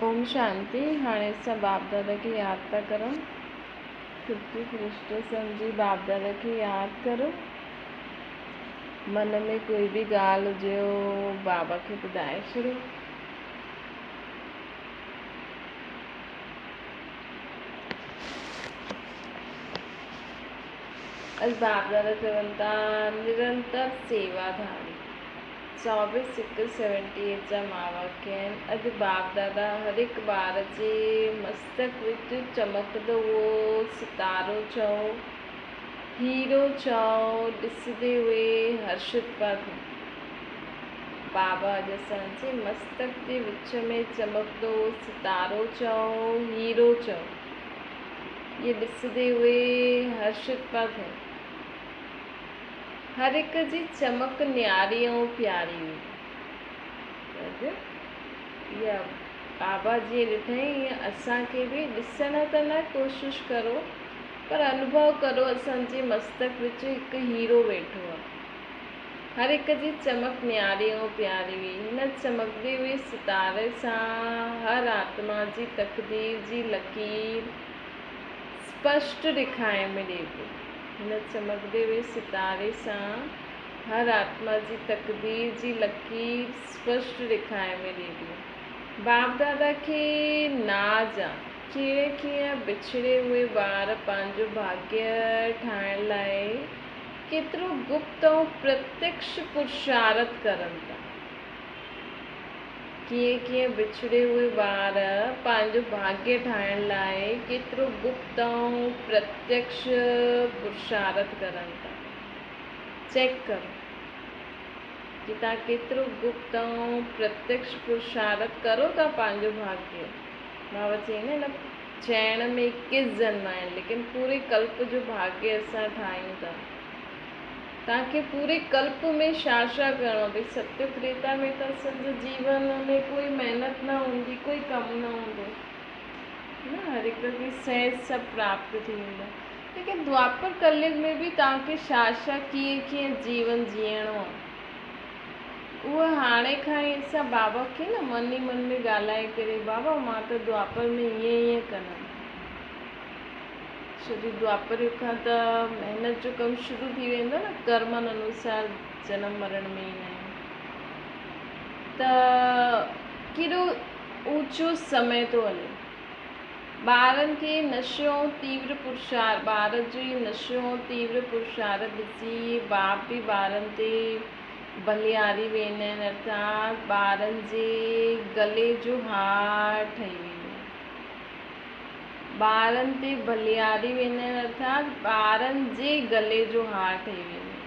ओम शांति। हाणे असां बाप दादा खे यादि था करूं। 51st समझी बाप दादा खे यादि करो। मन में कोई भी ॻाल्हि हुजे बाबा खे ॿुधाए छॾियो। अॼु बाप दादा चवनि था निरंतर सेवाधारी। 24/6/78 जा वाक्य आहिनि। अॼु बाप दादा हर हिकु ॿार जे मस्तक विच चमकंदो उहो सितारो चओ, हीरो चओ, ॾिसंदे उहे हर्षित पिया थियनि। बाबा अॼु असांजे मस्तक जे विच में चमकंदो सितारो चओ, हीरो चओ, इहे ॾिसंदे उहे हर्षित पिया थियनि। हर हिक जी चमक न्यारी ऐं प्यारी हुई। इहा बाबा जीअं ॾिठई ईअं असांखे बि ॾिसण त न कोशिशि करो, पर अनुभव करो असांजे मस्तक विच हिकु हीरो वेठो आहे। हर हिक जी चमक न्यारी ऐं प्यारी हुई। हिन चमकंदे हुए सितारे सां हर आत्मा जी तक़दीर जी लकीर स्पष्ट ॾेखारे में ॾिए पई। हिन चमकंदे हुए सितारे सां हर आत्मा जी तक़दीर जी लकीर स्पष्ट ॾेखारे में ॾिए पई। बाप दादा खे नाज़ आहे कीअं बिछड़े हुए ॿार पंहिंजो भाग्य ठाहिण लाइ केतिरो गुप्त ऐं प्रत्यक्ष पुरुषार्थ करनि था। कीअं बिछड़े हुए ॿार पंहिंजो भाग्य ठाहिण लाइ केतिरो गुप्त ऐं प्रत्यक्ष पुरुषार्थ करनि था। चेक करो कि तव्हां केतिरो गुप्त ऐं प्रत्यक्ष पुरुषार्थ करो था पंहिंजो भाग्य। बाबा चई न चइण में 21 जन्म आहिनि, लेकिन पूरे कल्प जो भाग्य असां ठाहियूं था। तव्हांखे पूरे कल्प में छा करिणो भई। सत्य त्रेता में त असांजे जीवन में कोई महिनत न हूंदी, कोई कमु न हूंदो न, हर हिक खे सहज सभु प्राप्त थी वेंदो। लेकिन द्वापर कलयुग में बि तव्हांखे छा कीअं जीवन जीअणो आहे, उहा हाणे खां ई असां बाबा खे न मन ई मन में ॻाल्हाए करे, बाबा मां त द्वापर में ईअं कंदमि। छो जो द्वापर युग खां त महिनत जो कमु शुरू थी वेंदो न, कर्मनि अनुसार जनम मरण में ईंदा आहिनि। त केॾो ऊंचो समय थो हले। ॿारनि खे नशो तीव्र पुरुषार्थ, ॿार जो ई नशो तीव्र पुरुषार्थ ॾिसी बाप बि ॿारनि ते बलिहारी वेंदा आहिनि। अर्थात ॿारनि जे गले जो हार ठही वेंदो आहे। ॿारनि ते बलिहारी वेंदा आहिनि, अर्थात ॿारनि जे गले जो हार ठही वेंदो आहे।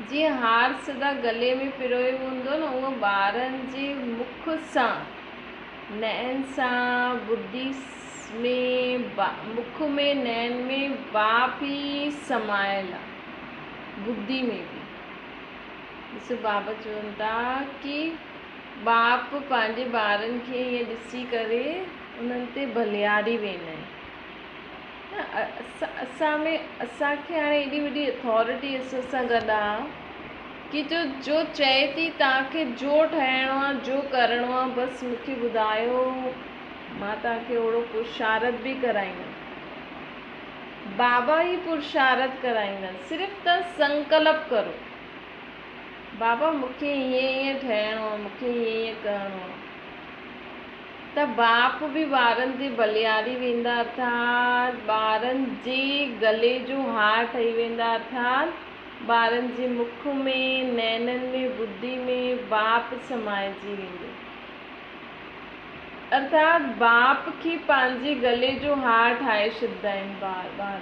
जीअं हार सदा गले में पिरोयो हूंदो न, उहो ॿारनि जे मुख सां, नयन सां, बुद्धि में, मुख में, नयन में बाप ई समायल आहे, बुद्धि में बि। ॾिसो बाबा चवनि था कि बाप पंहिंजे ॿारनि खे ईअं ॾिसी करे उन्हनि ते बलिहारी वेंदा आहिनि। असांखे हाणे एॾी वॾी अथॉरिटी असां सां गॾु आहे कि जो चए थी तव्हांखे जो ठहिणो आहे, जो करिणो आहे, बसि मूंखे ॿुधायो, मां तव्हांखे ओहिड़ो पुरुषार्थ बि कराईंदमि। बाबा ई पुरुषार्थ कराईंदा। सिर्फ़ु तव्हां संकल्प करो, बाबा मूंखे हीअं ठहिणो आहे, मूंखे हीअं करिणो आहे, त बाप बि ॿारनि ते बलिहारी वेंदा। अर्थात ॿारनि जे गले जो हार ठही वेंदा। अर्थात ॿारनि जे मुख में, नैननि में, बुद्धि में बाप समाइजी वेंदो। अर्थात बाप खे पंहिंजे गले जो हार ठाहे छॾींदा आहिनि ॿार।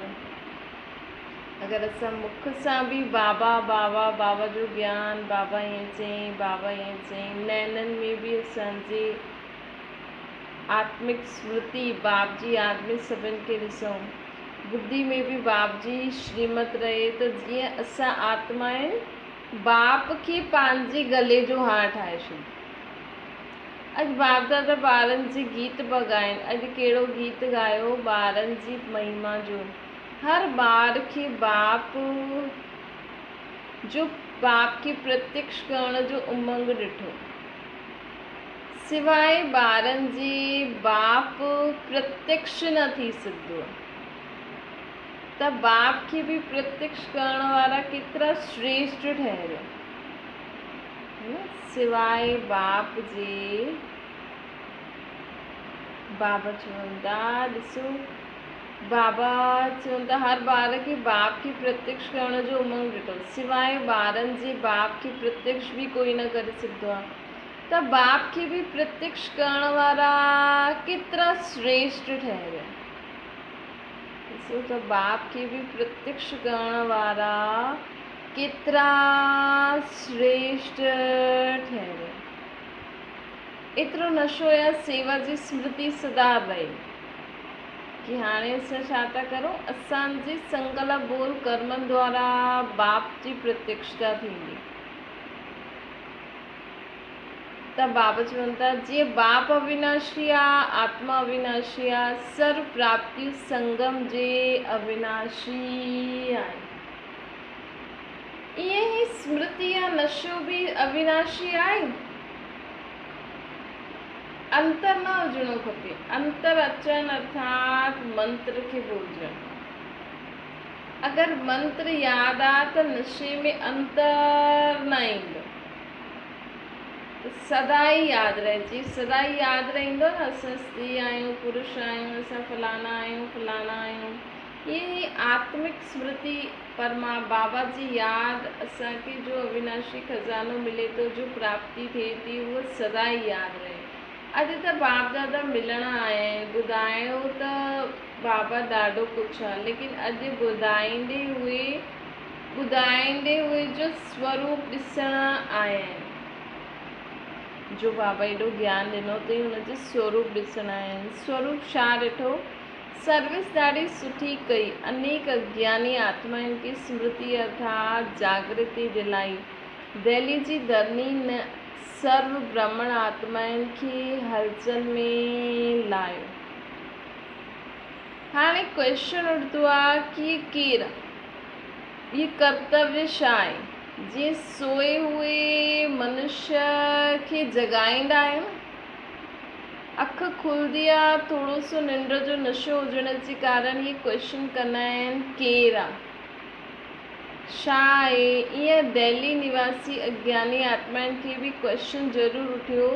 अगरि असां मुख सां बि बाबा बाबा बाबा जो ज्ञान, बाबा ईअं चई, बाबा ईअं चई, नैननि में बि असांजी आत्मिक स्मृति, बाप जी आत्मिक सभिनि खे ॾिसूं, बुद्धि में बि बाप जी श्रीमत रहे, त जीअं असां आत्मा आहिनि, बाप खे पंहिंजे गले जो हार ठाहे छॾियो। अॼु बाप दादा ॿारनि जी गीत पिया ॻाइनि। अॼु कहिड़ो गीत ॻायो? ॿारनि जी महिमा जो। हर ॿार खे बाप खे प्रत्यक्ष करण जो उमंग ॾिठो। सिवाय ॿारनि जे बाप प्रत्यक्ष न थी सघंदो आहे। त बाप खे बि प्रत्यक्ष करण वारा केतिरा श्रेष्ठ ठहिया। सिवाय बाप जे बाबा चवनि था, ॾिसो बाबा चवनि था हर ॿार खे बाप खे प्रत्यक्ष करण जो उमंग ॾिठो, सिवाय ॿारनि जे बाप खे प्रत्यक्ष बि कोई न करे सघंदो आहे। त बाप खे बि प्रत्यक्ष करण वारा केतिरा श्रेष्ठ ठहिया। ॾिसो त बाप खे बि प्रत्यक्ष करण वारा केतिरा श्रेष्ठ ठहिया। एतिरो नशो या सेवा जी स्मृति सदा रहे कि हाणे असां छा था करूं, असांजे संकल्प बोल कर्मनि द्वारा बाप जी प्रत्यक्षता थींदी। त बाबा चवनि था जीअं बाप अविनाशी आहे, आत्मा अविनाशी आहे, सर्व प्राप्ति संगम जे अविनाशी आहे। ईअं ई स्मृति या नशो बि अविनाशी आहे। अंतर न हुजणो खपे। अंतर अचणु अर्थात मंत्र खे भुलिजणु। अगरि मंत्र यादि आहे त नशे में अंतर न ईंदो। सदा ई यादि रहिजी, सदा ई यादि रहंदो न असां स्त्री आहियूं, पुरुष आहियूं, असां फलाना आहियूं, फलाना आहियूं। ईअं ई आत्मिक स्मृति परमा बाबा जी यादि असांखे जो अविनाशी खज़ानो मिले थो, जो प्राप्ति थिए थी, उहा सदा ई यादि रहे। अॼु त बाप दादा मिलण आया आहिनि, ॿुधायो त बाबा ॾाढो कुझु आहे, लेकिन अॼु ॿुधाईंदे हुए जो स्वरूप ॾिसण आया आहिनि। जो बाबा एॾो ज्ञान ॾिनो अथई हुनजो स्वरूप ॾिसण आया आहिनि। स्वरूप छा ॾिठो? सर्विस ॾाढी सुठी कई, अनेक अज्ञानी आत्माउनि खे स्मृति अर्थात जागृति दिलाई, दिल्ली जी धरनी न सर्व ब्राह्मण आत्माउनि खे हलचल में लायो। हाणे क्वेश्चन उठंदो आहे कि ये केरु आहे, ये कर्तव्य छा आहे? जीअं सोए हुए मनुष्य खे जगाईंदा आहियूं, अखि खुलंदी आहे, थोरो सो निंड जो नशो हुजण जे कारण ये क्वेश्चन कंदा आहिनि केरु आहे, छा आहे। ईअं दिल्ली निवासी अज्ञानी आत्माउनि खे बि क्वेश्चन ज़रूरु उठियो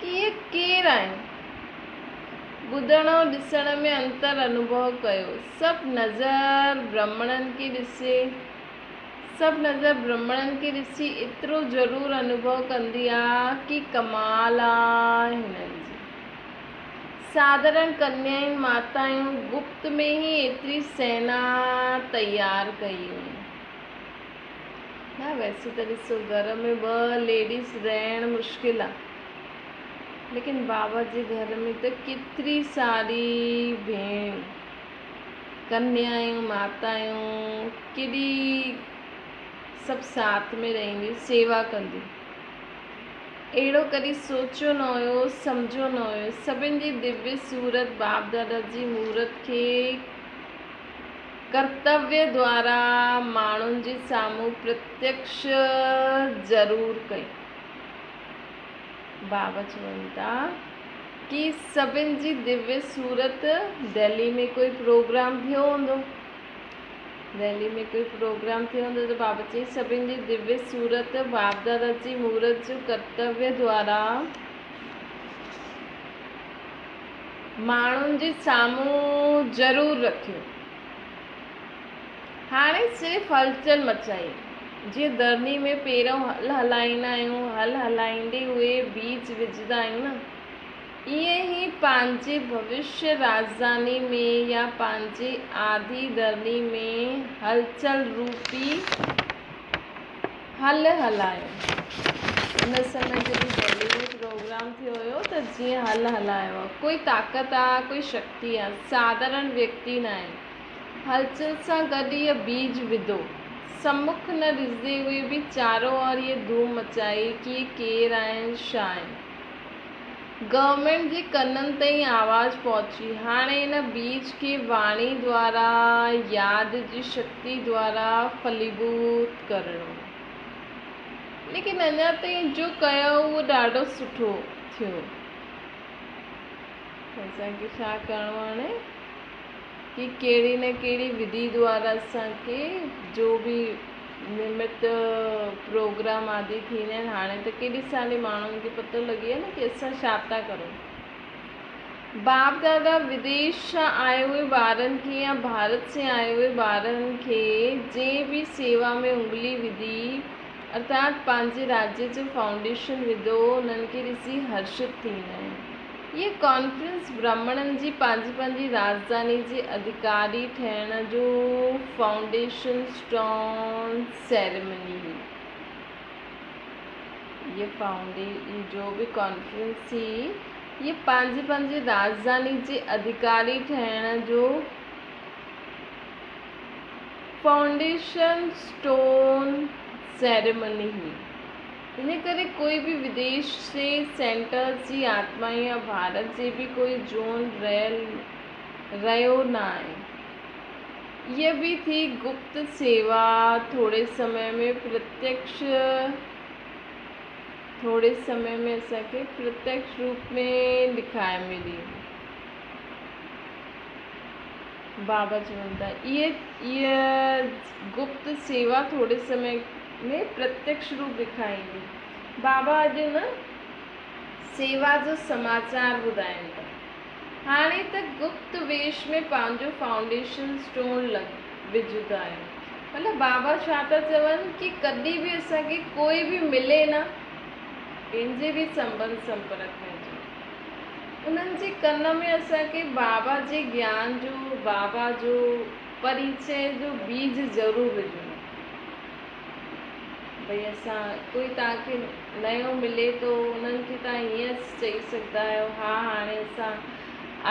कि ये केरु आहिनि। ॿुधण ऐं ॾिसण में अंतर अनुभव कयो। सभु नज़र ब्राह्मणनि खे ॾिसी एतिरो ज़रूरु अनुभव कंदी आहे कि कमाल आहे हिननि जी। साधारण कन्याउनि माताऊं गुप्त में ई एतिरी सेना तयारु कई हुई। न वैसे त ॾिसो घर में 2 लेडीज़ रहणु मुश्किल आहे, लेकिन बाबा जे घर में त केतिरी सारी भेण कन्याऊं माताऊं केॾी सभु साथ में रहंदी, सेवा कंदी। अहिड़ो कॾहिं सोचियो न हुयो, सम्झो न हुयो। सभिनि जी दिव्य सूरत बाप दादा जी मूरत खे कर्तव्य द्वारा माण्हुनि जे साम्हूं प्रत्यक्ष ज़रूरु कई। बाबा चवनि था कि सभिनि जी दिव्य सूरत दिल्ली में कोई प्रोग्राम थियो हूंदो, त बाबा चई सभिनि जी दिव्य सूरत बाप दादा जी मूरत जो कर्तव्य द्वारा माण्हुनि जे साम्हूं ज़रूरु रखियो। हाणे सिर्फ़ु हलचल मचाई। जीअं धरनी में पहिरियों हल हलाईंदा आहियूं, हल हलाईंदे उहे बीज विझंदा आहियूं न, ईअं ई पंहिंजे भविष्य राजधानी में या पंहिंजे आदि धरनी में हलचल रूपी हल हलायो। हिन समय जॾहिं दिल्ली में प्रोग्राम थियो हुयो त जीअं हल हलायो आहे, कोई ताक़त आहे, कोई शक्ति आहे, साधारण व्यक्ति न आहे। हलचल सां गॾु इहे बीज विधो। सम्मुख न ॾिसंदे हुए बि चारों ओर ये धूम मचाई कि केरु आहिनि, छा आहिनि। गवर्नमेंट जे कननि ताईं आवाज़ पहुची। हाणे इन बीज खे वाणी द्वारा यादि जी शक्ति द्वारा फलीभूत करणो। लेकिन अञा ताईं जो कयो उहो ॾाढो सुठो थियो। असांखे छा करिणो आहे कि कहिड़ी न कहिड़ी विधि द्वारा असांखे जो बि निमित प्रोग्राम आदि थींदा आहिनि, हाणे त केॾी सारी माण्हुनि खे पतो लॻी आहे न कि असां छा था करूं। बाप दादा विदेश सां आए हुए ॿारनि खे या भारत से आए हुए ॿारनि खे जंहिं बि सेवा में उंगली विधी अर्थात पंहिंजे राज्य जो फाउंडेशन विधो, उन्हनि खे ॾिसी हर्षित थींदा आहिनि। ये कॉन्फ्रेंस ब्राह्मणनि जी पंहिंजी राजधानी जे अधिकारी ठहिण जो फाउंडेशन स्टोन सेरेमनी हुई। ये जो भी कॉन्फ्रेंस थी, ये पंहिंजी राजधानी जे अधिकारी ठहिण जो फाउंडेशन स्टोन सेरेमनी हुई। इन करे कोई भी विदेश से सेंटर जी आत्मा या भारत से भी कोई जोन रहियो न आहे। ये भी थी गुप्त सेवा। थोड़े समय में असांखे प्रत्यक्ष रूप में लिखाए मिली। बाबा चवनि था इहे गुप्त सेवा थोड़े समय में प्रत्यक्ष रूप ॾेखारींदी। बाबा अॼु न सेवा जो समाचार ॿुधाइनि था। हाणे त गुप्त वेश में पंहिंजो फाउंडेशन स्टोन विझंदा आहियूं। मतिलबु बाबा छा था चवनि कि कॾहिं बि असांखे कोई बि मिले न, कंहिंजे बि संबंध संपर्क में अचो, उन्हनि जे कन में असांखे बाबा जे ज्ञान जो, बाबा जो परिचय जो बीज ज़रूरु विझणो। भई असां कोई तव्हांखे नयो मिले थो, उन्हनि खे तव्हां हीअं चई सघंदा आहियो, हा हाणे असां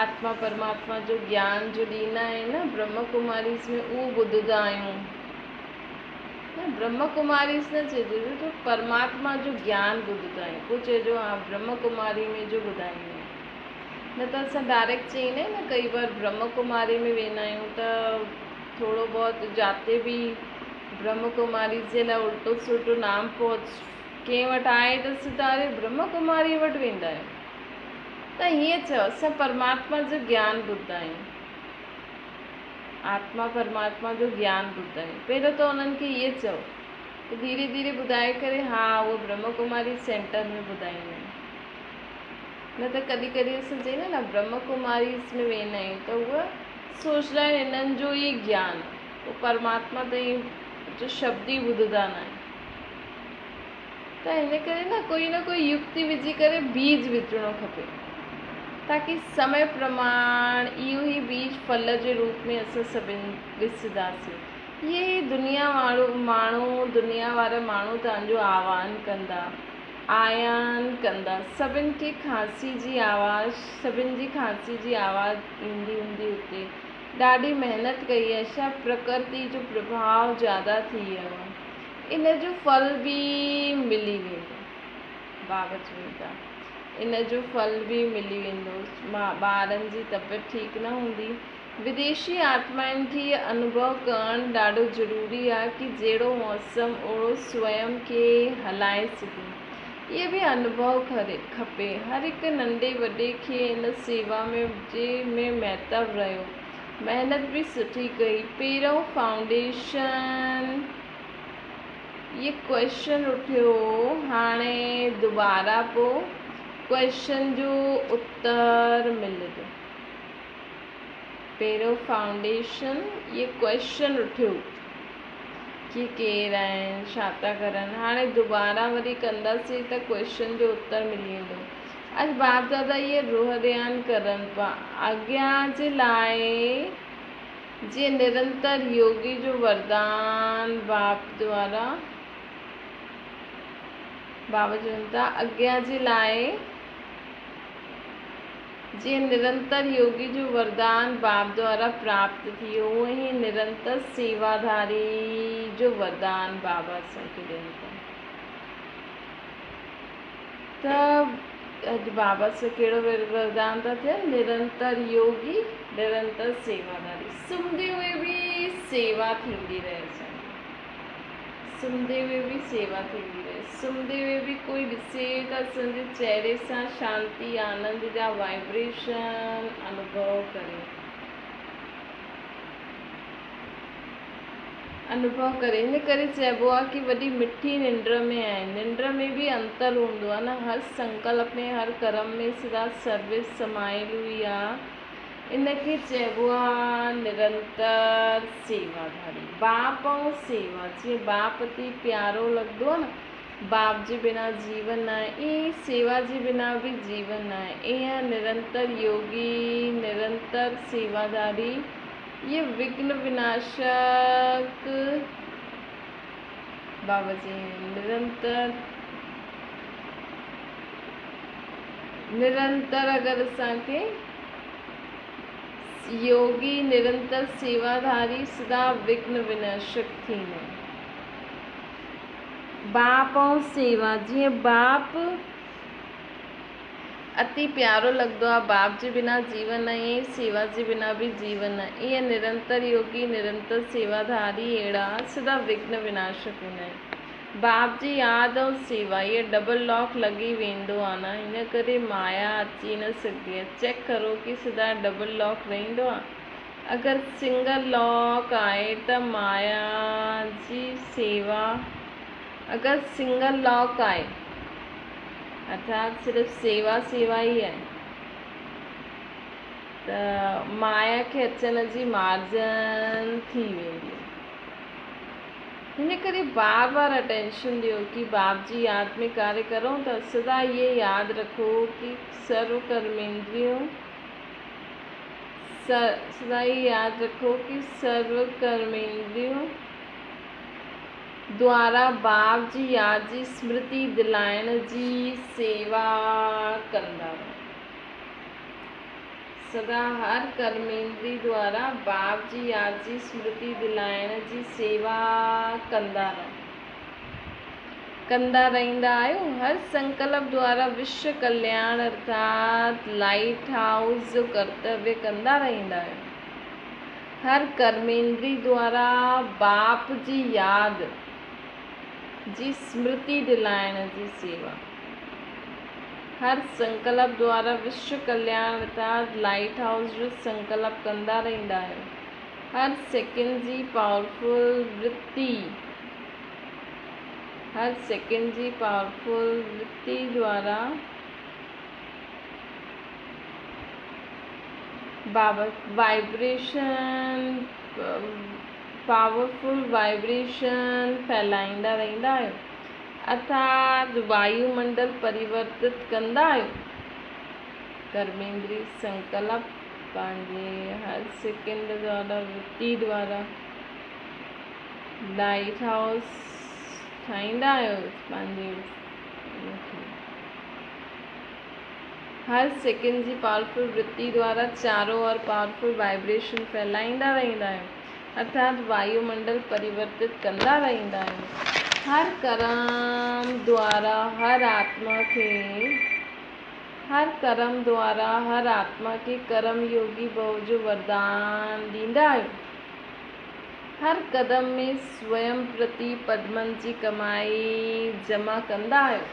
आत्मा परमात्मा जो ज्ञान जो ॾींदा आहिनि न ब्रह्म कुमारीज़ में, उहो ॿुधंदा आहियूं न। ब्रह्म कुमारीज़ न चइजो, तो परमात्मा जो ज्ञान ॿुधंदा आहियूं, पोइ चइजो हा ब्रह्म कुमारी में जो ॿुधाईंदा आहियूं। न त असां डायरेक्ट चईंदा आहियूं न, कई बार ब्रह्म कुमारी में वेंदा आहियूं त थोरो बहुत जाते बि ब्रह्म कुमारी जे लाइ उल्टो सुल्टो नाम कंहिं वटि आहे त सिधा अरे ब्रह्म कुमारी वटि वेंदा आहियूं। त हीअं चओ, असां परमात्मा जो ज्ञान ॿुधंदा आहियूं, आत्मा परमात्मा जो ज्ञान ॿुधंदा आहियूं। पहिरियों त उन्हनि खे इहे चओ, त धीरे धीरे ॿुधाए करे हा उहो ब्रह्म कुमारी सेंटर में ॿुधाईंदा आहिनि। न त कॾहिं कॾहिं असां चईंदा न ब्रह्म कुमारीज़ में वेंदा आहियूं त उहा सोचंदा आहिनि इन्हनि जो ई ज्ञान, उहो परमात्मा ताईं जो शब्द ई ॿुधंदा न आहिनि। त हिन करे न कोई युक्ति विझी करे बीज विझणो खपे, ताकि समय प्रमाण इहो ई बीज फल जे रूप में असां सभिनी ॾिसंदासीं। इहे दुनिया वारा माण्हू तव्हांजो आह्वान कंदा, आयान कंदा। सभिनि खे खांसी जी आवाज़ ईंदी हूंदी हुते। ॾाढी महिनत कई आहे, छा प्रकृति जो प्रभाव ज़्यादा थी वियो आहे, इन जो फल बि मिली वेंदो। बाबा चवनि था इन जो फल बि मिली वेंदो। ॿारनि जी तबियत ठीकु न हूंदी, विदेशी आत्माउनि खे इहो अनुभव करणु ॾाढो ज़रूरी आहे कि जहिड़ो मौसम ओड़ो स्वयं खे हलाए सघे। इहे बि अनुभव खपे। हर हिकु नंढे वॾे खे इन सेवा में महत्व रहियो, महिनत बि सुठी कई। पहिरियों फाउंडेशन ये क्वेश्चन उठियो, हाणे दुबारा पोइ क्वेश्चन जो उत्तर मिलंदो। पहिरियों फाउंडेशन ये क्वेश्चन उठियो कि केरु आहिनि, छा था करनि, हाणे दुबारा वरी कंदासीं त क्वेश्चन जो उत्तर मिली वेंदो। अॼु बाप दादा इहे रूह ध्यान करनि पिया अॻियां जे लाइ, जीअं निरंतर योगी जो वरदान बाप द्वारा। बाबा चवनि था अॻियां जे लाइ जीअं निरंतर योगी जो वरदान बाप द्वारा प्राप्त थियो, उहो ई निरंतर सेवाधारी जो वरदान बाबा असांखे ॾियनि था। त अॼु बाबा सां कहिड़ो वरदान था थियनि, निरंतर योगी निरंतर सेवाधारी। सुम्हंदे हुए बि सेवा थींदी रहे, असांजी सुम्हंदे हुए बि सेवा थींदी रहे, सुम्हंदे हुए बि कोई ॾिसे त असांजे चहिरे सां शांती आनंद जा वाइब्रेशन अनुभव करे हिन करे चइबो आहे कि वॾी मिठी निंड में आहे। निंड में बि अंतर हूंदो आहे न, हर संकल्प में हर कर्म में सदा सर्विस समायल हुई आहे। इनखे चइबो आहे निरंतर सेवाधारी। बाप ऐं सेवा, जीअं बाप अति प्यारो लॻंदो आहे न, बाप जे बिना जीवन न आहे, ईअं सेवा जे बिना बि जीवन न आहे। ईअं निरंतर योगी, निरंतर सेवाधारी, ये विघ्न विनाशक बाबा जी निरंतर अगर असांखे योगी निरंतर सेवाधारी सदा विघ्न विनाशक थींदा। बाप ऐं सेवा, जीअं बाप अति प्यारो लॻंदो आहे, बाप जे बिना जीवन आहे, ईअं सेवा जे बिना बि जीवन आहे। ईअं निरंतर योगी निरंतर सेवाधारी अहिड़ा सदा विघ्न विनाशक हूंदा आहिनि। बाप जी यादि ऐं सेवा इहे डबल लॉक लॻी वेंदो आहे न, हिन करे माया अची न सघंदी आहे। चेक करो कि सदा डबल लॉक रहंदो आहे। अगरि सिंगल लॉक आहे त माया जी सेवा, अगरि सिंगल लॉक आहे अर्थात सिर्फ़ु सेवा ई आहे त माया खे अचण जी मार्जन थी वेंदी। हिन करे बार बार अटेंशन ॾियो कि बाप जी यादि में कार्य करूं त सदा ये यादि रखो कि सर्व कर्मेंद्रियों सदा ये यादि रखो कि सर्व कर्मेंद्रियों द्वारा बाप जी यादि जी स्मृति दिलाइण जी सेवा कंदा रहो। सदा हर कर्मेंद्री द्वारा बाप जी यादि जी स्मृति दिलाइण जी सेवा कंदा रहंदा आहियो। हर संकल्प द्वारा विश्व कल्याण अर्थात लाइट हाउस जो कर्तव्य कंदा रहंदा आहियो। हर कर्मेंद्री द्वारा बाप जी यादि जी स्मृति दिलाइण जी सेवा। हर संकल्प द्वारा विश्व कल्याण अर्थात लाइट हाउस जो संकल्प कंदा रहंदा आहियो। हर सेकंड जी पावरफुल वृत्ति, हर सेकंड जी पावरफुल वृत्ति द्वारा पावरफुल वाइब्रेशन फैलाईंदा रहंदा आहियो अर्थात वायुमंडल परिवर्तित कंदा आहियो। कर्मेंद्री संकल्प पंहिंजे हर सेकंड द्वारा वृत्ति द्वारा लाइट हाउस ठाहींदा आहियो। पंहिंजे हर सेकंड जी पावरफुल वृत्ति द्वारा चारों ओर पावरफुल वाइब्रेशन फैलाईंदा रहंदा आहियो अर्थात वायुमंडल परिवर्तित कंदा रहंदा आहियो। हर कर्म द्वारा हर आत्मा खे कर्म योगी भव जो वरदान ॾींदा आहियो। हर कदम में स्वयं प्रति पद्मन जी कमाई जमा कंदा आहियो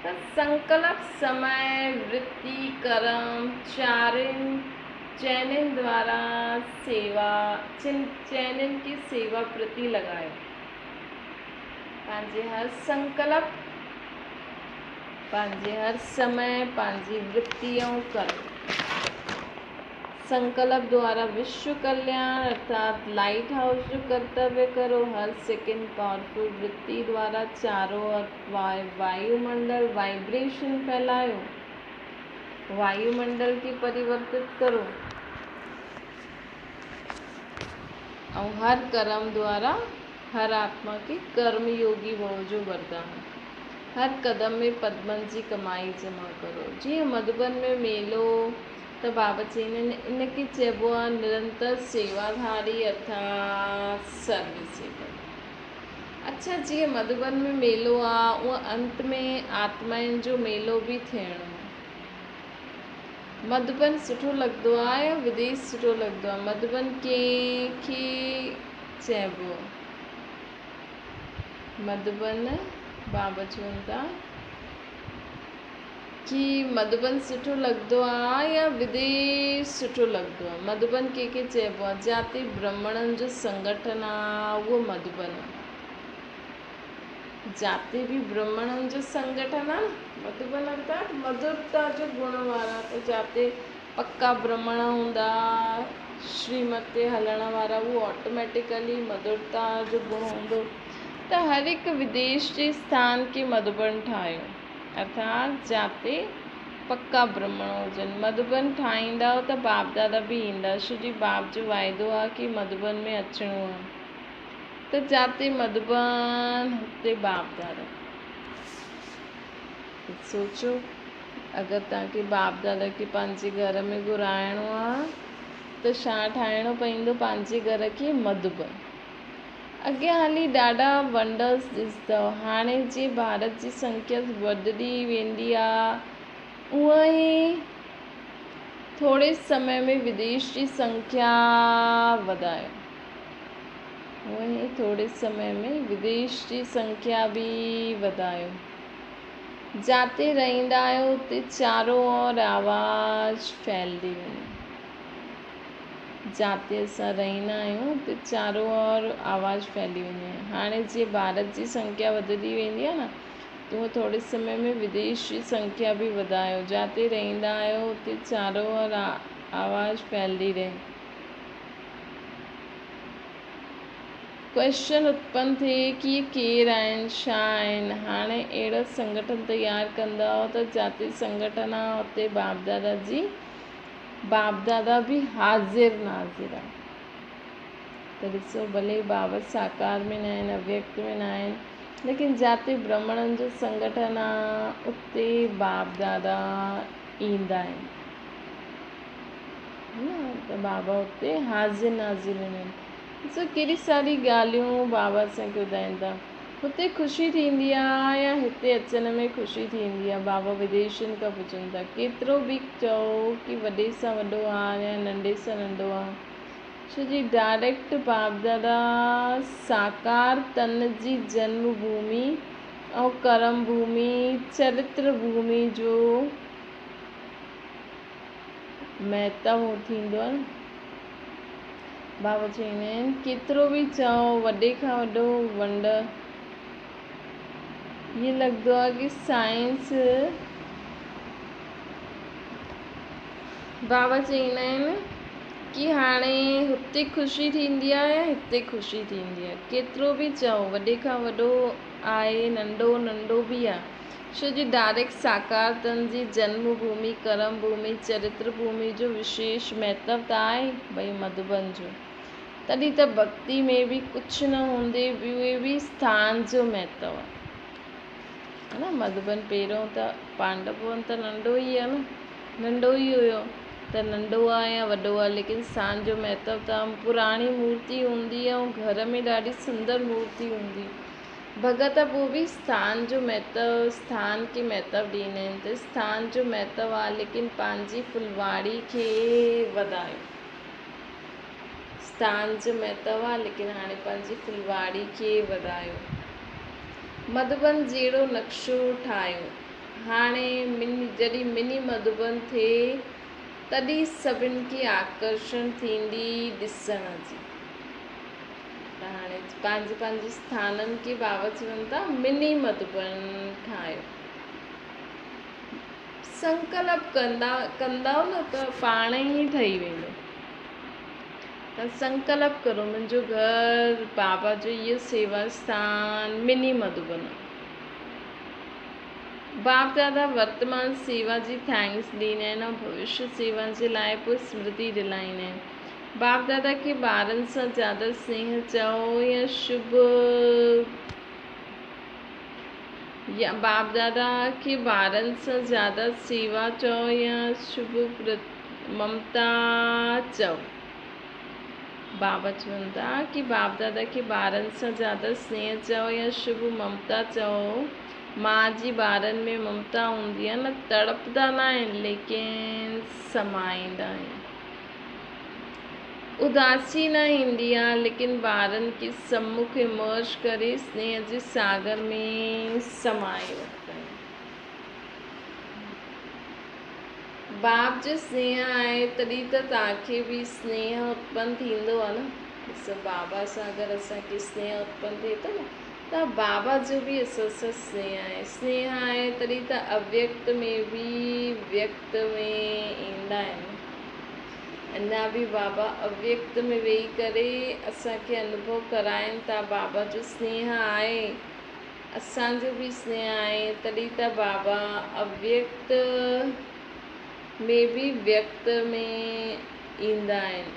त संकल्प समय वृत्ति कर्म चैनन द्वारा चैनन की सेवा प्रति लगायो। पंहिंजे हर संकल्प, पंहिंजे हर समय, पंहिंजी वृत्ति ऐं कर्म संकल्प द्वारा विश्व कल्याण अर्थात लाइट हाउस जो कर्तव्य करो। हर सेकंड पावरफुल वृत्ति द्वारा चारों ओर वायुमंडल वाइब्रेशन फैलायो, वायुमंडल की परिवर्तित करो और हर कर्म द्वारा हर आत्मा के कर्म योगी भव जो वरदान। हर कदम में पद्मन जी कमाई जमा करो। जीअं मधुबन में मेलो त बाबा चईंदा आहिनि इनखे चइबो आहे निरंतर सेवाधारी अर्थात सर्विसेबल। अच्छा, जीअं मधुबन में मेलो आहे उअं अंत में आत्माउनि जो मेलो बि थियणो। मधुबन सुठो लॻंदो आहे या विदेश सुठो लॻंदो आहे? मधुबन कंहिंखे चइबो आहे? मधुबन बाबा चवनि था कि मधुबन सुठो लॻंदो आहे या विदेश सुठो लॻंदो आहे। मधुबन कंहिंखे चइबो आहे, जाते ब्राह्मणनि जो संगठन आहे उहो मधुबन आहे। जाते भी ब्राह्मणनि जो संगठन आहे मधुबन अर्थात मधुरता जो गुण वारा। त जाते पक्का ब्राह्मण हूंदा, श्रीमत ते हलण वारा, उहो ऑटोमेटिकली मधुरता जो गुण हूंदो। त हर हिकु विदेश जे स्थान खे मधुबन ठाहियो, अर्थात जाते पक्का ब्राह्मण हुजनि। मधुबन ठाहींदा त बाप दादा बि ईंदा, छो जी बाप जो वाइदो आहे कि मधुबन में अचिणो आहे। त जाते मधुबन हुते बाप दादा। सोचो अगरि तव्हांखे बाप दादा खे पंहिंजे घर में घुराइणो आहे त छा ठाहिणो पवंदो पंहिंजे घर खे? मधुबन। अॻियां हली ॾाढा वंडर्स ॾिसंदव। हाणे जीअं भारत जी संख्या वधंदी वेंदी आहे, उअं ई थोरे समय में विदेश जी संख्या वधायो। थोरे समय में विदेश जी संख्या बि वधायो। जाते रहंदा आहियो उते चारों ओर आवाज़ फैलंदी वञे। जाते असां रहंदा आहियूं उते चारों ओर आवाज़ फैली वञे। हाणे जीअं भारत जी संख्या वधंदी वेंदी आहे न, त उहो थोरे समय में विदेश जी संख्या बि वधायो। जाते रहंदा आहियो उते चारों ओर आवाज़ फैलंदी रहे। क्वेश्चन उत्पन्न थिए कि ये केरु आहिनि, छा आहिनि। हाणे अहिड़ा संगठन तयारु कंदा त जाते संगठन आहे उते बाप दादा बि हाज़िर नाज़िर आहे। त ॾिसो, भले बाबा साकार में न आहिनि, अव्यक्त में न आहिनि, लेकिन जाते ब्राह्मणनि जो संगठन आहे उते बाप दादा ईंदा आहिनि, त बाबा उते हाज़िर नाज़िर आहिनि। ॾिसो केॾी सारी ॻाल्हियूं बाबा असांखे ॿुधाइनि था। हुते ख़ुशी थींदी आहे या हिते अचण में ख़ुशी थींदी आहे? बाबा विदेशनि खां पुछनि था। केतिरो बि चओ कि वॾे सां वॾो आहे या नंढे सां नंढो आहे, छो जी डायरेक्ट बाप दादा साकार तन जी जन्म भूमि ऐं कर्म भूमि, चरित्र भूमि जो महत्व थींदो आहे। बाबा चवंदा आहिनि केतिरो बि चओ, वॾे खां वॾो वंडर ईअं लॻंदो आहे कि साइंस। बाबा चवंदा आहिनि कि हाणे हुते ख़ुशी थींदी आहे या हिते ख़ुशी थींदी आहे? केतिरो बि चओ, वॾे खां वॾो आहे, नंढो नंढो बि आहे, छो जी डायरेक्ट साकार तन जी जन्म भूमि, कर्म भूमि, चरित्र भूमि जो विशेष महत्व त आहे भई मधुबन जो। तॾहिं त भक्ति में बि कुझु न हूंदे बि उहे बि स्थान जो महत्व आहे न। मधुबन पहिरियों त पांडवन त नंढो ई आहे न, नंढो ई हुयो, त नंढो आहे या वॾो आहे, लेकिन स्थान जो महत्व त पुराणी मूर्ति हूंदी ऐं घर में ॾाढी सुंदर मूर्ति हूंदी। भगत पोइ बि स्थान जो महत्व, स्थान खे महत्व ॾींदा आहिनि। त स्थान जो महत्व आहे, लेकिन पंहिंजी फुलवाड़ी खे वधायो। स्थान जो महत्व आहे, लेकिन हाणे पंहिंजी फुलवाड़ी खे वधायो। मधुबन जहिड़ो नक्शो ठाहियो। हाणे जॾहिं मिनी मधुबन थिए तॾहिं सभिनि खे आकर्षण थींदी ॾिसण जी। त हाणे पंहिंजे स्थाननि खे बाबा चवनि था मिनी मधुबन ठाहियो। संकल्प कंदव न त पाण ई ठही वेंदो। त संकल्प करो, मुंहिंजो घर बाबा जो इहो सेवा स्थान मिनी मधुबन। बाप दादा वर्तमान सेवा जी थैंक्स ॾींदा आहिनि ऐं भविष्य सेवा जे लाइ पोइ स्मृति दिलाईंदा आहिनि। बाप दादा खे ॿारनि सां ज़्यादा स्नेह चओ या बाप दादा खे ॿारनि सां ज़्यादा सेवा चओ या शुभ ममता चओ। बाबा चवनि था कि बाप दादा खे ॿारनि सां ज़्यादा स्नेह चओ या शुभ ममता चओ। माँ जी ॿारनि में ममता हूंदी आहे न, तड़पदा न आहिनि, लेकिन समाईंदा आहिनि। उदासी न ईंदी आहे, लेकिन ॿारनि खे सम्मुख इमर्ज करे स्नेह जे सागर में समाए वठंदा आहियूं। बाप जो स्नेह आहे तॾहिं त तव्हांखे बि स्नेह उत्पन्न थींदो आहे न। ॾिसो, बाबा सां अगरि असांखे स्नेह उत्पन्न थिए थो न, त बाबा जो बि असां सां स्नेह आहे। स्नेह आहे तॾहिं त अव्यक्त में बि व्यक्त में ईंदा आहिनि। अञा बि बाबा अव्यक्त में वेही करे असांखे अनुभव कराइनि था बाबा जो स्नेह आहे, असांजो बि स्नेह आहे। तॾहिं त बाबा अव्यक्त में बि व्यक्त में ईंदा आहिनि।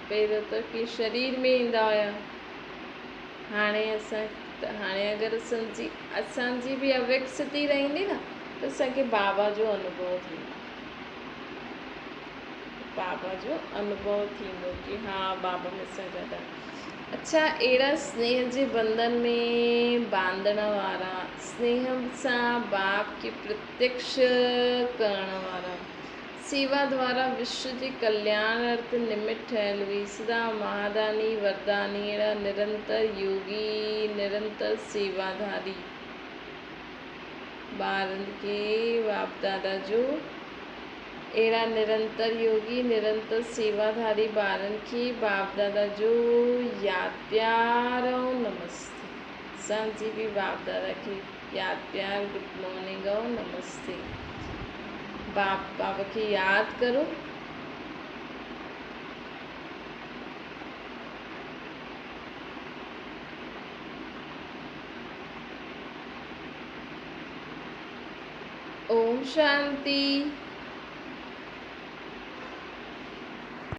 पहिरियों त की शरीर में ईंदा हुया, हाणे अगरि असांजी बि अव्यक्त स्थिति रहंदी न, त असांखे बाबा जो अनुभव थींदो। बाबा जो अनुभव थींदो कि हा, बाबा मूंसां गॾु आहे। अच्छा, अहिड़ा स्नेह जे बंधन में बांधण वारा, स्नेह सां बाप खे प्रत्यक्ष करण वारा, सेवा द्वारा विश्व जे कल्याण अर्थ निमित्त ठहियल हुई, सदा महादानी वरदानी, अहिड़ा निरंतर योगी, निरंतर सेवाधारी ॿारनि खे बाप दादा जो, अहिड़ा निरंतर योगी, निरंतर सेवाधारी ॿारनि खे बाप दादा जो यादि प्यार ऐं नमस्ते। असांजी बि बाप दादा खे यादि प्यार, गुड मॉर्निंग ऐं नमस्ते। बाबा खे यादि करो। ओम शांति।